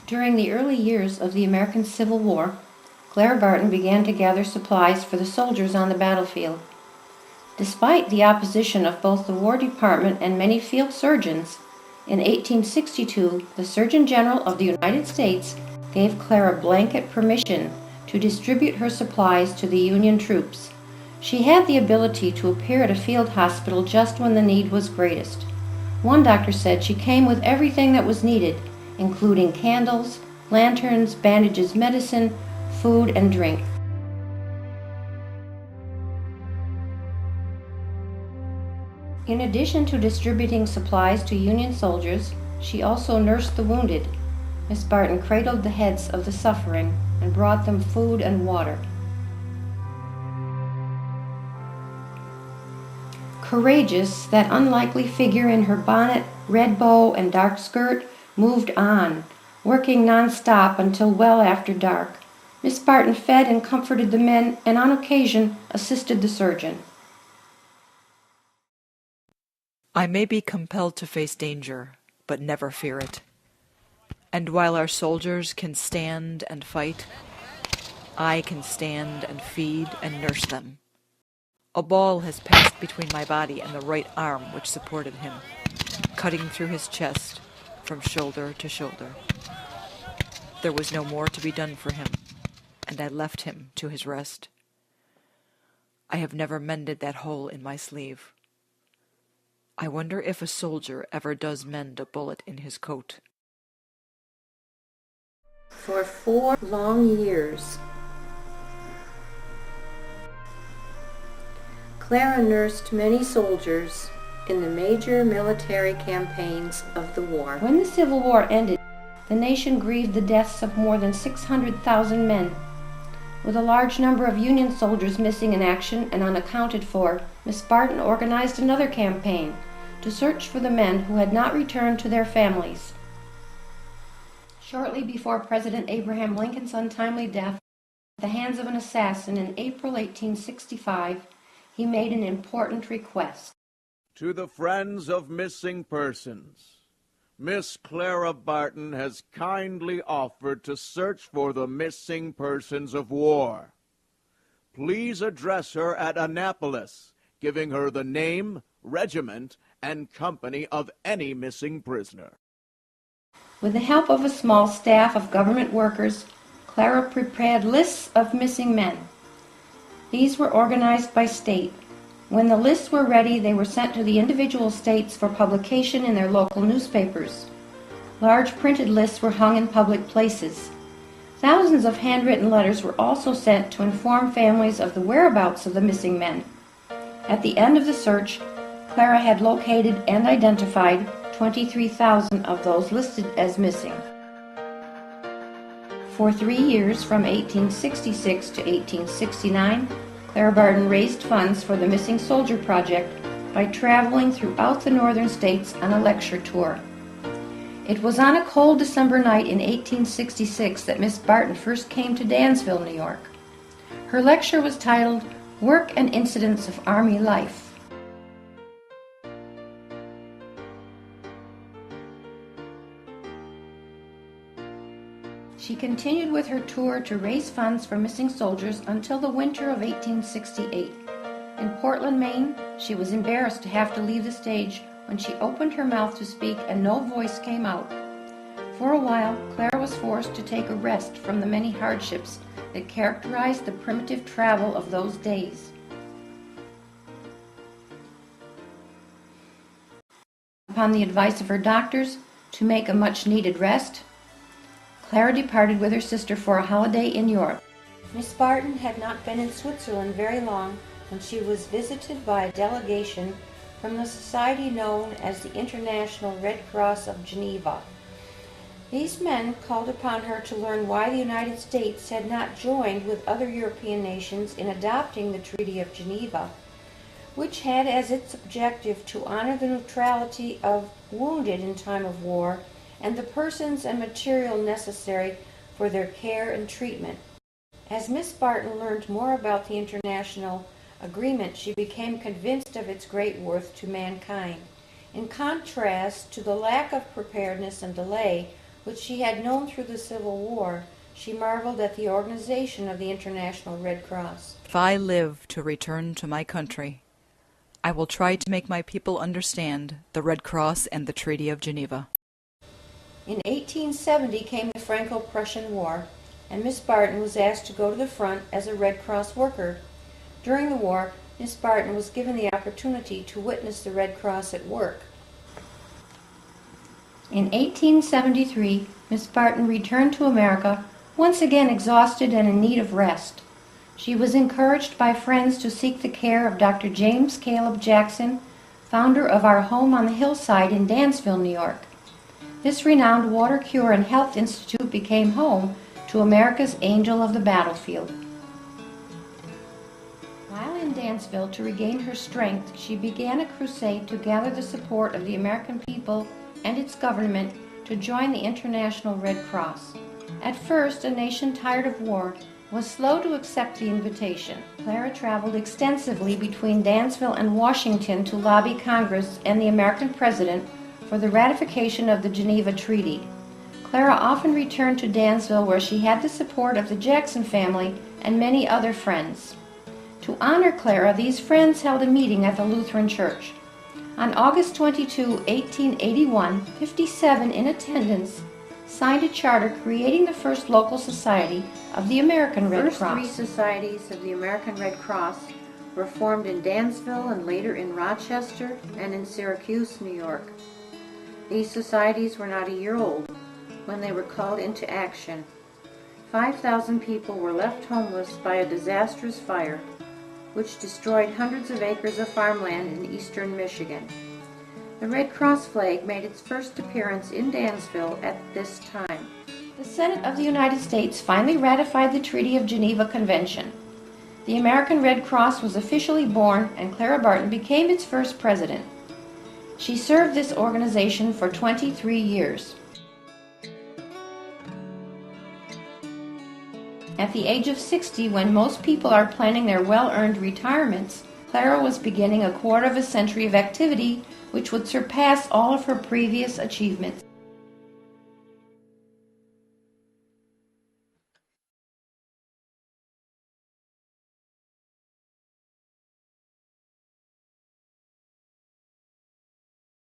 During the early years of the American Civil War, Clara Barton began to gather supplies for the soldiers on the battlefield. Despite the opposition of both the War Department and many field surgeons, in 1862 the Surgeon General of the United States gave Clara blanket permission to distribute her supplies to the Union troops. She had the ability to appear at a field hospital just when the need was greatest. One doctor said she came with everything that was needed, including candles, lanterns, bandages, medicine, food, and drink. In addition to distributing supplies to Union soldiers, she also nursed the wounded. Miss Barton cradled the heads of the suffering and brought them food and water. Courageous, that unlikely figure in her bonnet, red bow, and dark skirt moved on, working non-stop until well after dark. Miss Barton fed and comforted the men and on occasion assisted the surgeon. I may be compelled to face danger, but never fear it. And while our soldiers can stand and fight, I can stand and feed and nurse them. A ball has passed between my body and the right arm which supported him, cutting through his chest from shoulder to shoulder. There was no more to be done for him, and I left him to his rest. I have never mended that hole in my sleeve. I wonder if a soldier ever does mend a bullet in his coat. For 4 long years, Clara nursed many soldiers in the major military campaigns of the war. When the Civil War ended, the nation grieved the deaths of more than 600,000 men. With a large number of Union soldiers missing in action and unaccounted for, Miss Barton organized another campaign to search for the men who had not returned to their families. Shortly before President Abraham Lincoln's untimely death at the hands of an assassin in April 1865, he made an important request. To the friends of missing persons, Miss Clara Barton has kindly offered to search for the missing persons of war. Please address her at Annapolis, giving her the name, regiment, and company of any missing prisoner. With the help of a small staff of government workers, Clara prepared lists of missing men. These were organized by state. When the lists were ready, they were sent to the individual states for publication in their local newspapers. Large printed lists were hung in public places. Thousands of handwritten letters were also sent to inform families of the whereabouts of the missing men. At the end of the search, Clara had located and identified 23,000 of those listed as missing. For 3 years, from 1866 to 1869, Clara Barton raised funds for the Missing Soldier Project by traveling throughout the northern states on a lecture tour. It was on a cold December night in 1866 that Miss Barton first came to Dansville, New York. Her lecture was titled, "Work and Incidents of Army Life." She continued with her tour to raise funds for missing soldiers until the winter of 1868. In Portland, Maine, she was embarrassed to have to leave the stage when she opened her mouth to speak and no voice came out. For a while, Clara was forced to take a rest from the many hardships that characterized the primitive travel of those days. Upon the advice of her doctors to make a much-needed rest, Clara departed with her sister for a holiday in Europe. Miss Barton had not been in Switzerland very long when she was visited by a delegation from the society known as the International Red Cross of Geneva. These men called upon her to learn why the United States had not joined with other European nations in adopting the Treaty of Geneva, which had as its objective to honor the neutrality of wounded in time of war and the persons and material necessary for their care and treatment. As Miss Barton learned more about the international agreement, she became convinced of its great worth to mankind. In contrast to the lack of preparedness and delay which she had known through the Civil War, she marveled at the organization of the International Red Cross. If I live to return to my country, I will try to make my people understand the Red Cross and the Treaty of Geneva. In 1870 came the Franco-Prussian War, and Miss Barton was asked to go to the front as a Red Cross worker. During the war, Miss Barton was given the opportunity to witness the Red Cross at work. In 1873, Miss Barton returned to America, once again exhausted and in need of rest. She was encouraged by friends to seek the care of Dr. James Caleb Jackson, founder of our home on the hillside in Dansville, New York. This renowned water cure and health institute became home to America's angel of the battlefield. While in Dansville to regain her strength, she began a crusade to gather the support of the American people and its government to join the International Red Cross. At first, a nation tired of war was slow to accept the invitation. Clara traveled extensively between Dansville and Washington to lobby Congress and the American president for the ratification of the Geneva Treaty. Clara often returned to Dansville, where she had the support of the Jackson family and many other friends. To honor Clara, these friends held a meeting at the Lutheran Church. On August 22, 1881, 57 in attendance signed a charter creating the first local society of the American Red Cross. The first 3 societies of the American Red Cross were formed in Dansville and later in Rochester and in Syracuse, New York. These societies were not a year old when they were called into action. 5,000 people were left homeless by a disastrous fire, which destroyed hundreds of acres of farmland in eastern Michigan. The Red Cross flag made its first appearance in Dansville at this time. The Senate of the United States finally ratified the Treaty of Geneva Convention. The American Red Cross was officially born, and Clara Barton became its first president. She served this organization for 23 years. At the age of 60, when most people are planning their well-earned retirements, Clara was beginning a quarter of a century of activity which would surpass all of her previous achievements.